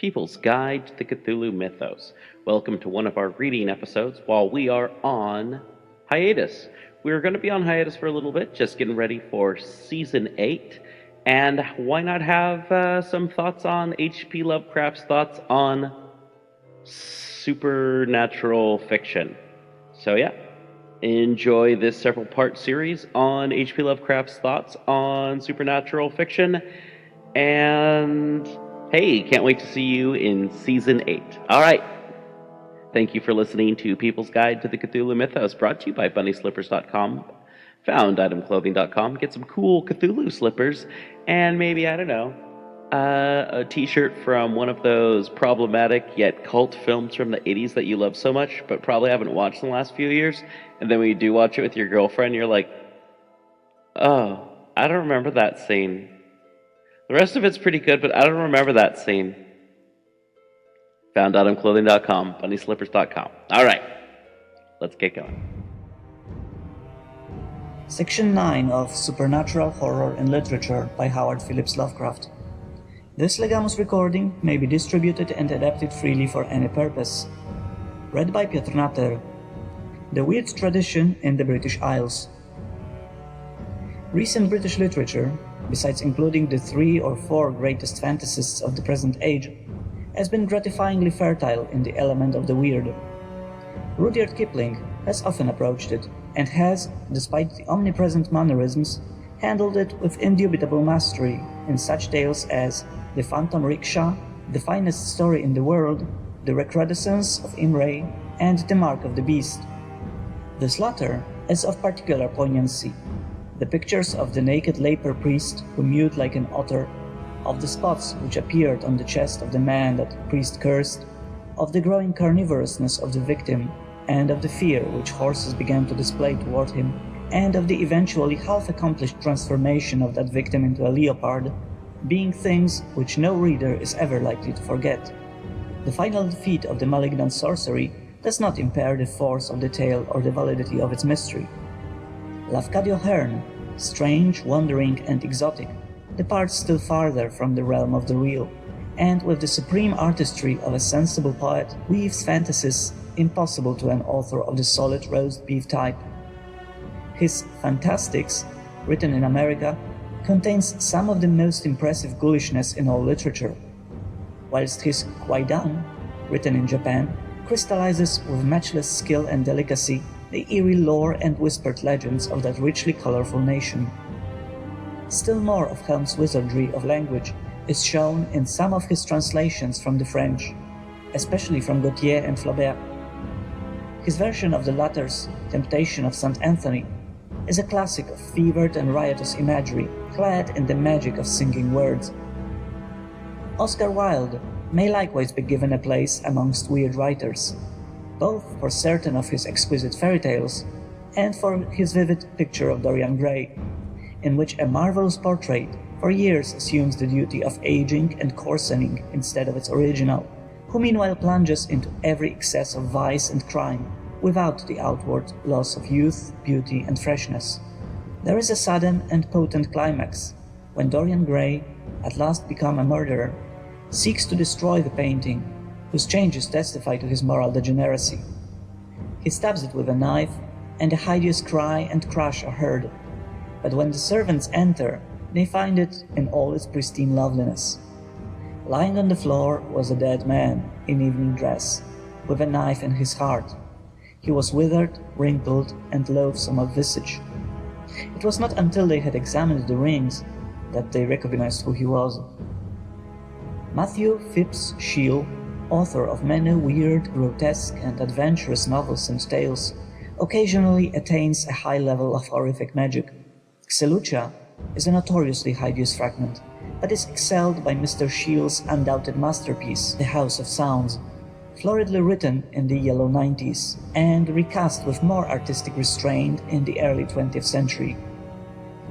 People's Guide to the Cthulhu Mythos. Welcome to one of our reading episodes while we are on hiatus. We're going to be on hiatus for a little bit, just getting ready for Season 8. And why not have some thoughts on H.P. Lovecraft's thoughts on supernatural fiction. So yeah, enjoy this several-part series on H.P. Lovecraft's thoughts on supernatural fiction. And hey, can't wait to see you in Season 8. All right. Thank you for listening to People's Guide to the Cthulhu Mythos, brought to you by BunnySlippers.com, FoundItemClothing.com. Get some cool Cthulhu slippers, and maybe, I don't know, a t-shirt from one of those problematic yet cult films from the 80s that you love so much, but probably haven't watched in the last few years. And then when you do watch it with your girlfriend, you're like, oh, I don't remember that scene. The rest of it's pretty good, but I don't remember that scene. FoundItemClothing.com, BunnySlippers.com. All right, let's get going. Section 9 of Supernatural Horror in Literature by Howard Phillips Lovecraft. This legamus recording may be distributed and adapted freely for any purpose. Read by Piotr Natter. The Weird Tradition in the British Isles. Recent British literature, besides including the 3 or 4 greatest fantasists of the present age, has been gratifyingly fertile in the element of the weird. Rudyard Kipling has often approached it, and has, despite the omnipresent mannerisms, handled it with indubitable mastery in such tales as The Phantom Rickshaw, The Finest Story in the World, The Recrudescence of Imre, and The Mark of the Beast. This latter is of particular poignancy. The pictures of the naked leper priest who mewed like an otter, of the spots which appeared on the chest of the man that the priest cursed, of the growing carnivorousness of the victim, and of the fear which horses began to display toward him, and of the eventually half-accomplished transformation of that victim into a leopard, being things which no reader is ever likely to forget. The final defeat of the malignant sorcery does not impair the force of the tale or the validity of its mystery. Lafcadio Hearn, strange, wandering, and exotic, departs still farther from the realm of the real, and with the supreme artistry of a sensible poet weaves fantasies impossible to an author of the solid roast beef type. His Fantastics, written in America, contains some of the most impressive ghoulishness in all literature, whilst his Kwaidan, written in Japan, crystallizes with matchless skill and delicacy the eerie lore and whispered legends of that richly colorful nation. Still more of Helm's wizardry of language is shown in some of his translations from the French, especially from Gautier and Flaubert. His version of the latter's Temptation of St. Anthony is a classic of fevered and riotous imagery, clad in the magic of singing words. Oscar Wilde may likewise be given a place amongst weird writers, both for certain of his exquisite fairy tales and for his vivid picture of Dorian Gray, in which a marvelous portrait for years assumes the duty of aging and coarsening instead of its original, who meanwhile plunges into every excess of vice and crime without the outward loss of youth, beauty, and freshness. There is a sudden and potent climax, when Dorian Gray, at last become a murderer, seeks to destroy the painting, whose changes testify to his moral degeneracy. He stabs it with a knife, and a hideous cry and crash are heard, but when the servants enter, they find it in all its pristine loveliness. Lying on the floor was a dead man in evening dress, with a knife in his heart. He was withered, wrinkled, and loathsome of visage. It was not until they had examined the rings that they recognized who he was. Matthew Phipps Shiel, author of many weird, grotesque, and adventurous novels and tales, occasionally attains a high level of horrific magic. Xelucia is a notoriously hideous fragment, but is excelled by Mr. Shiel's undoubted masterpiece, The House of Sounds, floridly written in the yellow 90s, and recast with more artistic restraint in the early 20th century.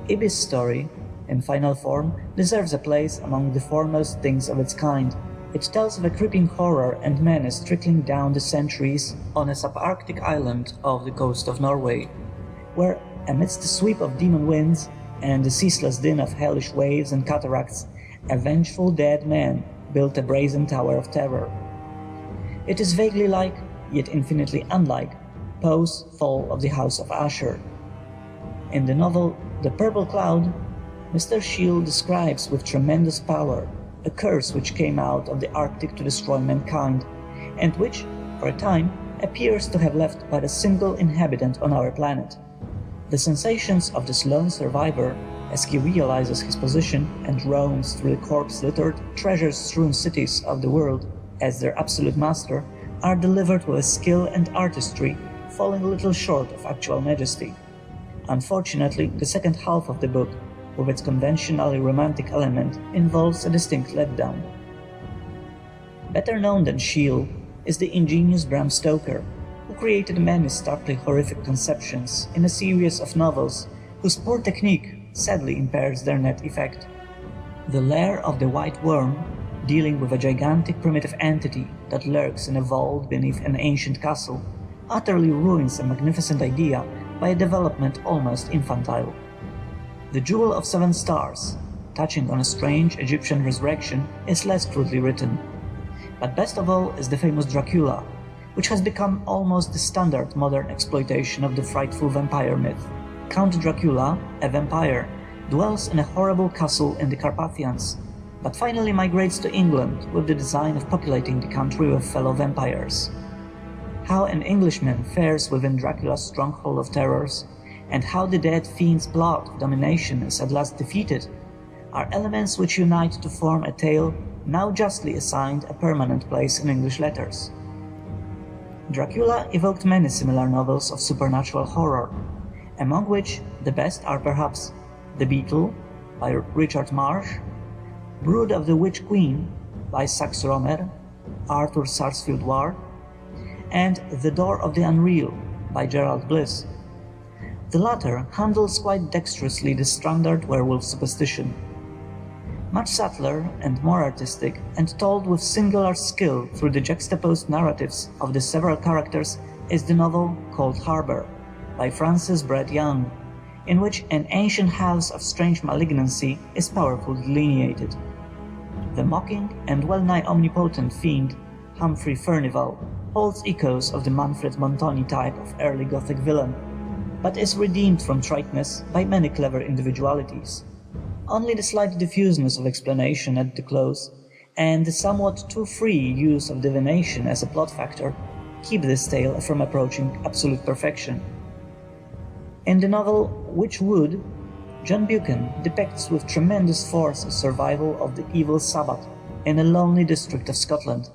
Ibis' story, in final form, deserves a place among the foremost things of its kind. It tells of a creeping horror and menace trickling down the centuries on a subarctic island off the coast of Norway, where, amidst the sweep of demon winds and the ceaseless din of hellish waves and cataracts, a vengeful dead man built a brazen tower of terror. It is vaguely like, yet infinitely unlike, Poe's Fall of the House of Usher. In the novel The Purple Cloud, Mr. Shield describes with tremendous power a curse which came out of the Arctic to destroy mankind, and which, for a time, appears to have left but a single inhabitant on our planet. The sensations of this lone survivor, as he realizes his position and roams through the corpse-littered, treasure-strewn cities of the world as their absolute master, are delivered with a skill and artistry falling little short of actual majesty. Unfortunately, the second half of the book, with its conventionally romantic element, involves a distinct letdown. Better known than Shield is the ingenious Bram Stoker, who created many starkly horrific conceptions in a series of novels whose poor technique sadly impairs their net effect. The Lair of the White Worm, dealing with a gigantic primitive entity that lurks in a vault beneath an ancient castle, utterly ruins a magnificent idea by a development almost infantile. The Jewel of Seven Stars, touching on a strange Egyptian resurrection, is less crudely written. But best of all is the famous Dracula, which has become almost the standard modern exploitation of the frightful vampire myth. Count Dracula, a vampire, dwells in a horrible castle in the Carpathians, but finally migrates to England with the design of populating the country with fellow vampires. How an Englishman fares within Dracula's stronghold of terrors, and how the dead fiend's plot of domination is at last defeated, are elements which unite to form a tale now justly assigned a permanent place in English letters. Dracula evoked many similar novels of supernatural horror, among which the best are perhaps The Beetle by Richard Marsh, Brood of the Witch Queen by Sax Rohmer, Arthur Sarsfield Ward, and The Door of the Unreal by Gerald Bliss. The latter handles quite dexterously the standard werewolf superstition. Much subtler and more artistic, and told with singular skill through the juxtaposed narratives of the several characters, is the novel Cold Harbor by Francis Brett Young, in which an ancient house of strange malignancy is powerfully delineated. The mocking and well-nigh omnipotent fiend, Humphrey Furnival, holds echoes of the Manfred Montoni type of early Gothic villain, but is redeemed from triteness by many clever individualities. Only the slight diffuseness of explanation at the close, and the somewhat too free use of divination as a plot factor, keep this tale from approaching absolute perfection. In the novel Witch Wood, John Buchan depicts with tremendous force a survival of the evil Sabbath in a lonely district of Scotland.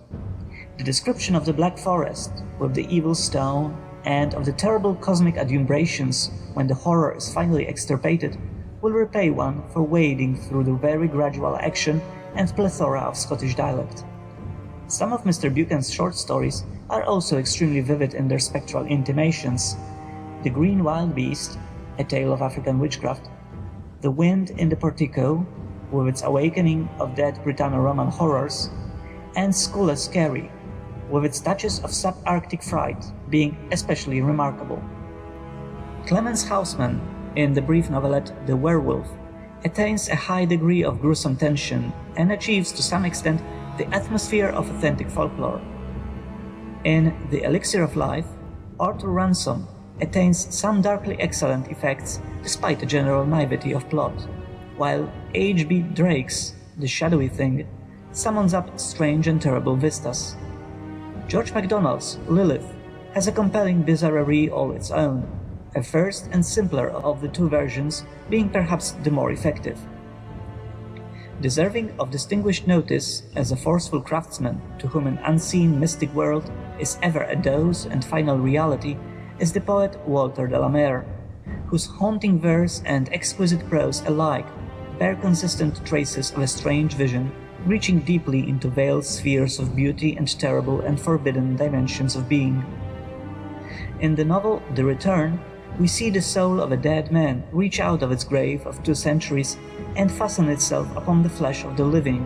The description of the Black Forest, with the evil stone, and of the terrible cosmic adumbrations when the horror is finally extirpated, will repay one for wading through the very gradual action and plethora of Scottish dialect. Some of Mr. Buchan's short stories are also extremely vivid in their spectral intimations. The Green Wild Beast, a tale of African witchcraft, The Wind in the Portico, with its awakening of dead Britanno-Roman horrors, and Skule Scary, with its touches of subarctic fright being especially remarkable. Clemens Hausmann, in the brief novelette The Werewolf, attains a high degree of gruesome tension and achieves to some extent the atmosphere of authentic folklore. In The Elixir of Life, Arthur Ransom attains some darkly excellent effects despite a general naivety of plot, while H.B. Drake's The Shadowy Thing summons up strange and terrible vistas. George MacDonald's Lilith has a compelling bizarrerie all its own, a first and simpler of the two versions being perhaps the more effective. Deserving of distinguished notice as a forceful craftsman to whom an unseen mystic world is ever a dose and final reality is the poet Walter de la Mare, whose haunting verse and exquisite prose alike bear consistent traces of a strange vision reaching deeply into veiled spheres of beauty and terrible and forbidden dimensions of being. In the novel The Return, we see the soul of a dead man reach out of its grave of 2 centuries and fasten itself upon the flesh of the living,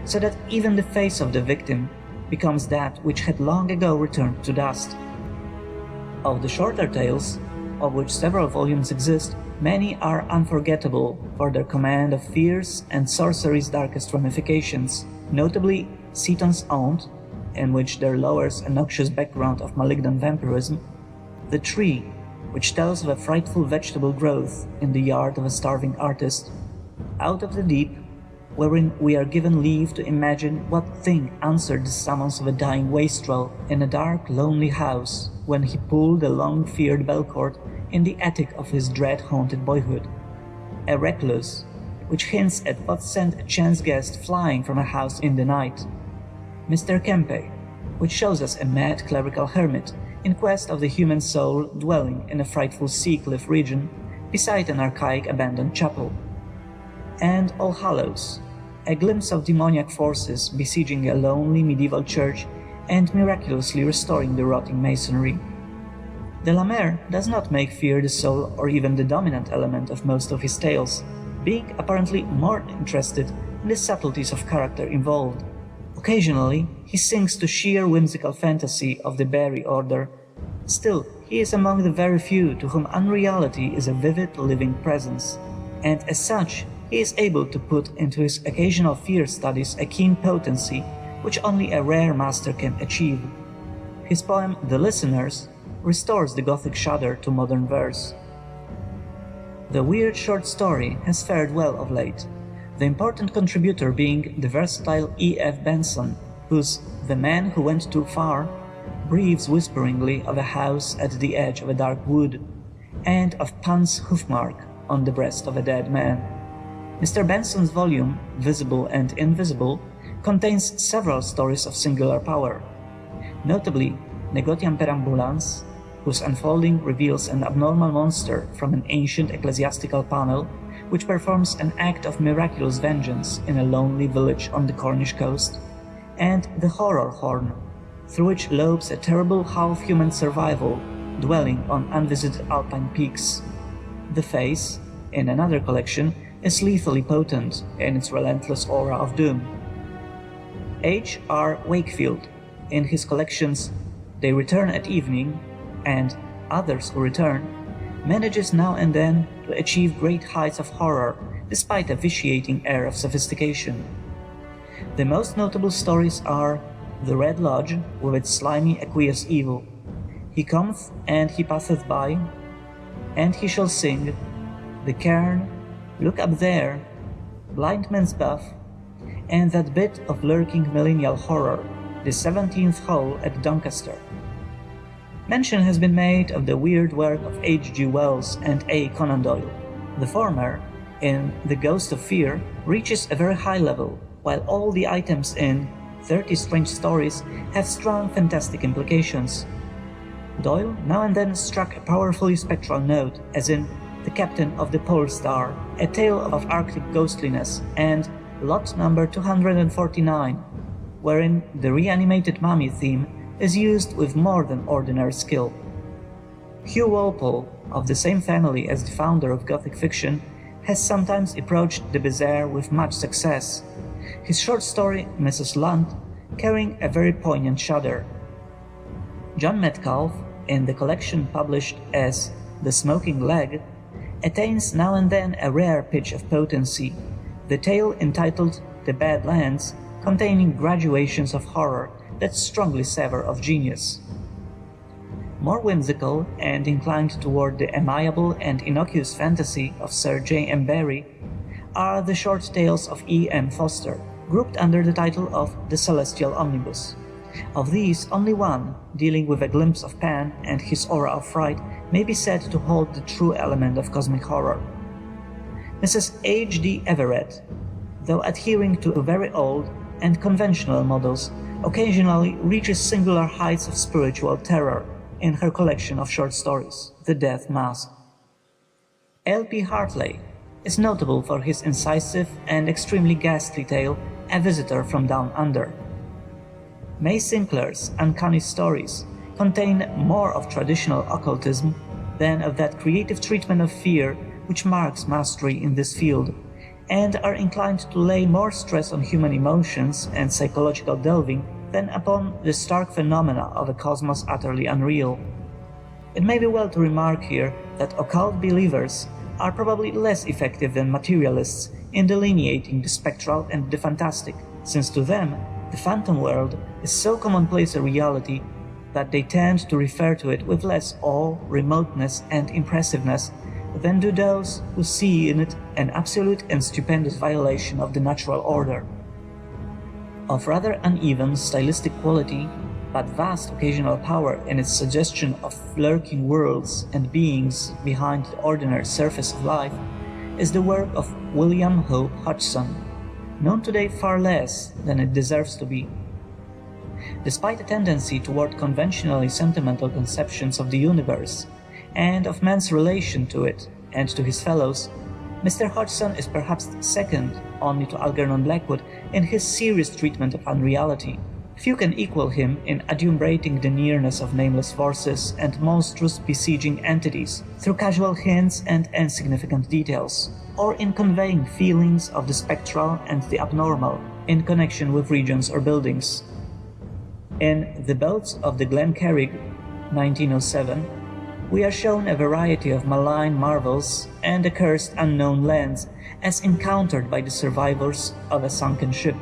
so that even the face of the victim becomes that which had long ago returned to dust. Of the shorter tales, of which several volumes exist, Many are unforgettable for their command of fear's and sorcery's darkest ramifications, notably Seaton's Aunt, in which there lowers a noxious background of malignant vampirism, The Tree, which tells of a frightful vegetable growth in the yard of a starving artist, Out of the Deep, wherein we are given leave to imagine what thing answered the summons of a dying wastrel in a dark, lonely house when he pulled the long-feared bell-cord in the attic of his dread-haunted boyhood, A Recluse, which hints at what sent a chance guest flying from a house in the night, Mr. Kempe, which shows us a mad clerical hermit in quest of the human soul dwelling in a frightful sea-cliff region beside an archaic abandoned chapel, and All Hallows, a glimpse of demoniac forces besieging a lonely medieval church and miraculously restoring the rotting masonry. De la Mare does not make fear the sole or even the dominant element of most of his tales, being apparently more interested in the subtleties of character involved. Occasionally, he sinks to sheer whimsical fantasy of the Barry order. Still, he is among the very few to whom unreality is a vivid living presence, and as such, he is able to put into his occasional fear studies a keen potency which only a rare master can achieve. His poem The Listeners restores the Gothic shudder to modern verse. The weird short story has fared well of late, the important contributor being the versatile E.F. Benson, whose The Man Who Went Too Far breathes whisperingly of a house at the edge of a dark wood, and of Pan's hoofmark on the breast of a dead man. Mr. Benson's volume, Visible and Invisible, contains several stories of singular power, notably Negotiam Perambulans, whose unfolding reveals an abnormal monster from an ancient ecclesiastical panel which performs an act of miraculous vengeance in a lonely village on the Cornish coast, and The Horror Horn, through which lopes a terrible half-human survival dwelling on unvisited alpine peaks. The Face, in another collection, is lethally potent in its relentless aura of doom. H. R. Wakefield, in his collections They Return at Evening and Others Who Return, manages now and then to achieve great heights of horror despite a vitiating air of sophistication. The most notable stories are The Red Lodge, with its slimy aqueous evil, He Cometh and He Passeth By, And He Shall Sing, The Cairn, Look Up There, Blind Man's Buff, and that bit of lurking millennial horror, The 17th Hole at Doncaster. Mention has been made of the weird work of H. G. Wells and A. Conan Doyle. The former, in The Ghost of Fear, reaches a very high level, while all the items in 30 Strange Stories have strong fantastic implications. Doyle now and then struck a powerfully spectral note, as in The Captain of the Pole Star, a tale of Arctic ghostliness, and Lot number 249, wherein the reanimated mummy theme is used with more than ordinary skill. Hugh Walpole, of the same family as the founder of Gothic fiction, has sometimes approached the bizarre with much success, his short story Mrs. Lunt carrying a very poignant shudder. John Metcalfe, in the collection published as The Smoking Leg, attains now and then a rare pitch of potency, the tale entitled The Bad Lands containing graduations of horror that strongly savour of genius. More whimsical and inclined toward the amiable and innocuous fantasy of Sir J. M. Barrie are the short tales of E. M. Foster, grouped under the title of The Celestial Omnibus. Of these, only one, dealing with a glimpse of Pan and his aura of fright, may be said to hold the true element of cosmic horror. Mrs. H. D. Everett, though adhering to very old and conventional models, occasionally reaches singular heights of spiritual terror in her collection of short stories, The Death Mask. L. P. Hartley is notable for his incisive and extremely ghastly tale, A Visitor from Down Under. May Sinclair's uncanny stories contain more of traditional occultism than of that creative treatment of fear which marks mastery in this field, and are inclined to lay more stress on human emotions and psychological delving than upon the stark phenomena of a cosmos utterly unreal. It may be well to remark here that occult believers are probably less effective than materialists in delineating the spectral and the fantastic, since to them the phantom world is so commonplace a reality that they tend to refer to it with less awe, remoteness, and impressiveness than do those who see in it an absolute and stupendous violation of the natural order. Of rather uneven stylistic quality, but vast occasional power in its suggestion of lurking worlds and beings behind the ordinary surface of life, is the work of William Hope Hodgson, known today far less than it deserves to be. Despite a tendency toward conventionally sentimental conceptions of the universe and of man's relation to it and to his fellows, Mr. Hodgson is perhaps second only to Algernon Blackwood in his serious treatment of unreality. Few can equal him in adumbrating the nearness of nameless forces and monstrous besieging entities through casual hints and insignificant details, or in conveying feelings of the spectral and the abnormal in connection with regions or buildings. In The Boats of the Glen Carrig, 1907, we are shown a variety of malign marvels and accursed unknown lands as encountered by the survivors of a sunken ship.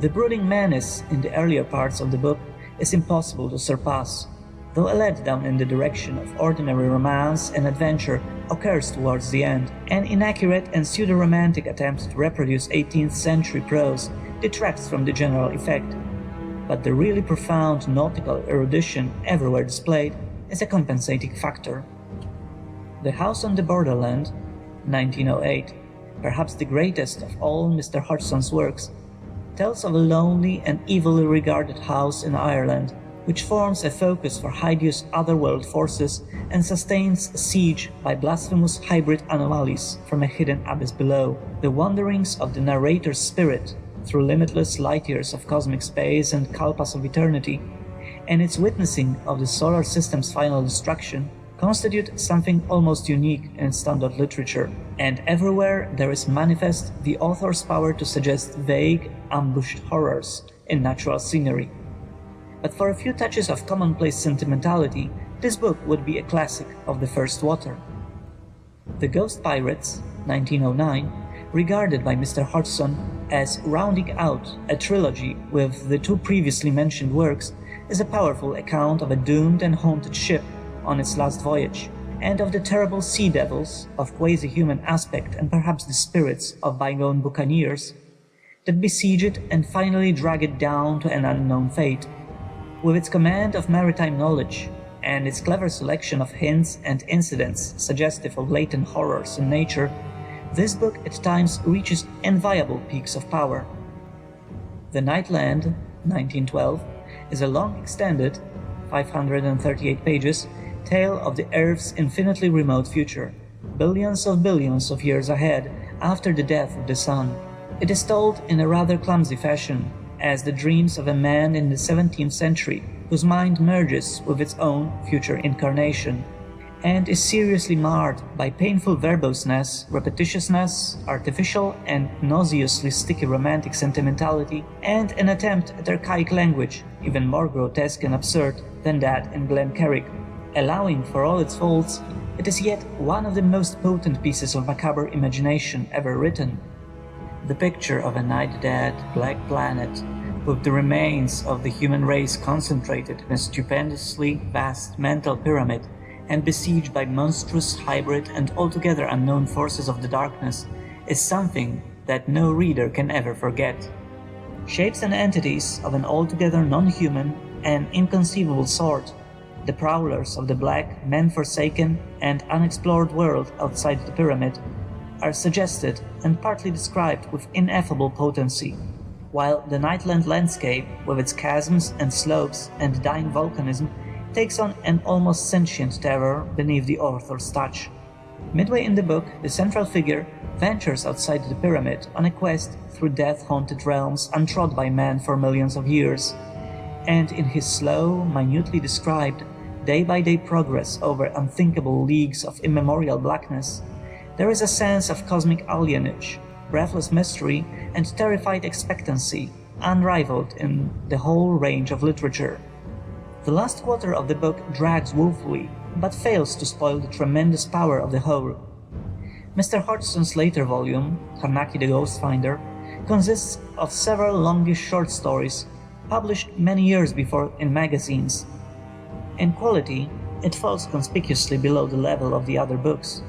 The brooding menace in the earlier parts of the book is impossible to surpass, though a letdown in the direction of ordinary romance and adventure occurs towards the end. An inaccurate and pseudo-romantic attempt to reproduce 18th century prose detracts from the general effect, but the really profound nautical erudition everywhere displayed is a compensating factor. The House on the Borderland, 1908, perhaps the greatest of all Mr. Hodgson's works, tells of a lonely and evilly regarded house in Ireland, which forms a focus for hideous otherworld forces and sustains a siege by blasphemous hybrid anomalies from a hidden abyss below. The wanderings of the narrator's spirit through limitless light years of cosmic space and kalpas of eternity, and its witnessing of the solar system's final destruction, constitute something almost unique in standard literature, and everywhere there is manifest the author's power to suggest vague, ambushed horrors in natural scenery. But for a few touches of commonplace sentimentality, this book would be a classic of the first water. The Ghost Pirates, 1909, regarded by Mr. Hodgson as rounding out a trilogy with the two previously mentioned works, is a powerful account of a doomed and haunted ship on its last voyage, and of the terrible sea devils of quasi-human aspect and perhaps the spirits of bygone buccaneers that besiege it and finally drag it down to an unknown fate. With its command of maritime knowledge and its clever selection of hints and incidents suggestive of latent horrors in nature, this book at times reaches enviable peaks of power. The Nightland, 1912, is a long extended, 538 pages, tale of the Earth's infinitely remote future, billions of years ahead after the death of the Sun. It is told in a rather clumsy fashion, as the dreams of a man in the 17th century whose mind merges with its own future incarnation, and is seriously marred by painful verboseness, repetitiousness, artificial and nauseously sticky romantic sentimentality, and an attempt at archaic language, even more grotesque and absurd than that in Glen Carrig. Allowing for all its faults, it is yet one of the most potent pieces of macabre imagination ever written. The picture of a night-dead black planet with the remains of the human race concentrated in a stupendously vast mental pyramid and besieged by monstrous hybrid and altogether unknown forces of the darkness is something that no reader can ever forget. Shapes and entities of an altogether non-human and inconceivable sort, the prowlers of the black, man-forsaken and unexplored world outside the pyramid, are suggested and partly described with ineffable potency, while the Nightland landscape, with its chasms and slopes and dying volcanism, takes on an almost sentient terror beneath the author's touch. Midway in the book, the central figure ventures outside the pyramid on a quest through death-haunted realms untrod by man for millions of years, and in his slow, minutely described, day-by-day progress over unthinkable leagues of immemorial blackness, there is a sense of cosmic alienage, breathless mystery, and terrified expectancy unrivaled in the whole range of literature. The last quarter of the book drags woefully, but fails to spoil the tremendous power of the whole. Mr. Hodgson's later volume, Carnacki the Ghost Finder, consists of several longish short stories published many years before in magazines. In quality, it falls conspicuously below the level of the other books.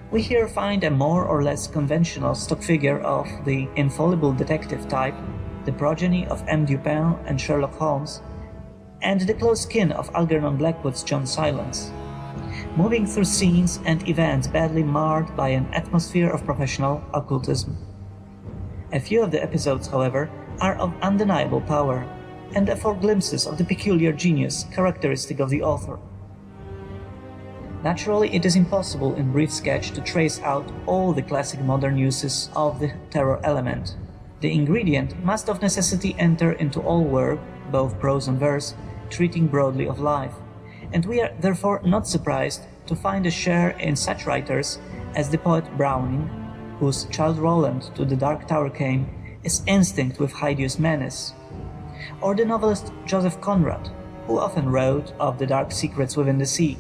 We here find a more or less conventional stock figure of the infallible detective type, the progeny of M. Dupin and Sherlock Holmes, and the close kin of Algernon Blackwood's John Silence, moving through scenes and events badly marred by an atmosphere of professional occultism. A few of the episodes, however, are of undeniable power, and afford glimpses of the peculiar genius characteristic of the author. Naturally, it is impossible in brief sketch to trace out all the classic modern uses of the terror element. The ingredient must of necessity enter into all work, both prose and verse, treating broadly of life, and we are therefore not surprised to find a share in such writers as the poet Browning, whose Childe Roland to the Dark Tower came, is instinct with hideous menace, or the novelist Joseph Conrad, who often wrote of the dark secrets within the sea,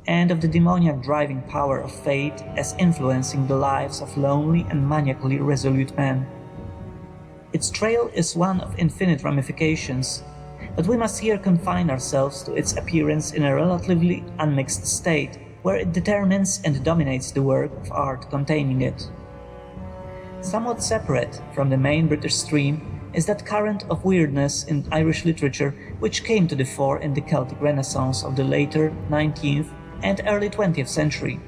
and of the demoniac driving power of fate as influencing the lives of lonely and maniacally resolute men. Its trail is one of infinite ramifications, but we must here confine ourselves to its appearance in a relatively unmixed state, where it determines and dominates the work of art containing it. Somewhat separate from the main British stream is that current of weirdness in Irish literature which came to the fore in the Celtic Renaissance of the later 19th and early 20th century.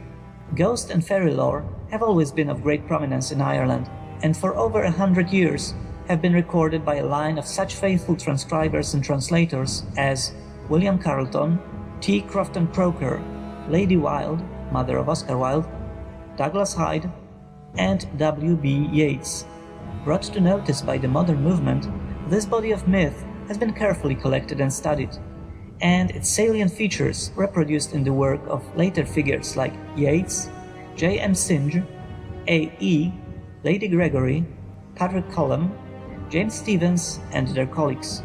Ghost and fairy lore have always been of great prominence in Ireland, and for over 100 years have been recorded by a line of such faithful transcribers and translators as William Carleton, T. Crofton Croker, Lady Wilde, mother of Oscar Wilde, Douglas Hyde, and W. B. Yeats. Brought to notice by the modern movement, this body of myth has been carefully collected and studied, and its salient features reproduced in the work of later figures like Yeats, J. M. Synge, A. E., Lady Gregory, Patrick Colum, James Stephens, and their colleagues.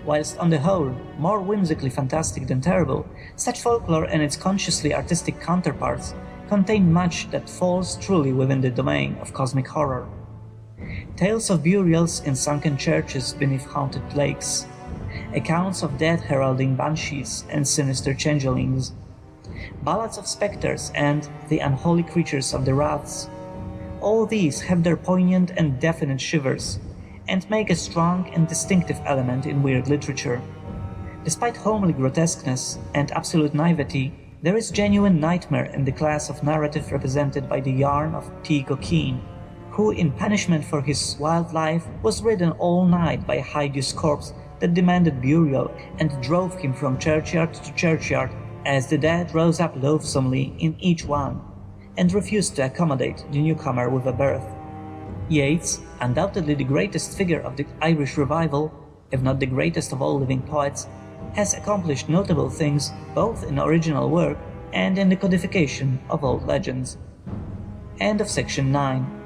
Whilst on the whole more whimsically fantastic than terrible, such folklore and its consciously artistic counterparts contain much that falls truly within the domain of cosmic horror. Tales of burials in sunken churches beneath haunted lakes, accounts of dead heralding banshees and sinister changelings, ballads of spectres and the unholy creatures of the raths, all these have their poignant and definite shivers, and make a strong and distinctive element in weird literature. Despite homely grotesqueness and absolute naivety, there is genuine nightmare in the class of narrative represented by the yarn of T. Coquine, who in punishment for his wild life was ridden all night by a hideous corpse that demanded burial and drove him from churchyard to churchyard as the dead rose up loathsomely in each one and refused to accommodate the newcomer with a berth. Yeats, undoubtedly the greatest figure of the Irish revival, if not the greatest of all living poets, has accomplished notable things both in original work and in the codification of old legends. End of section 9.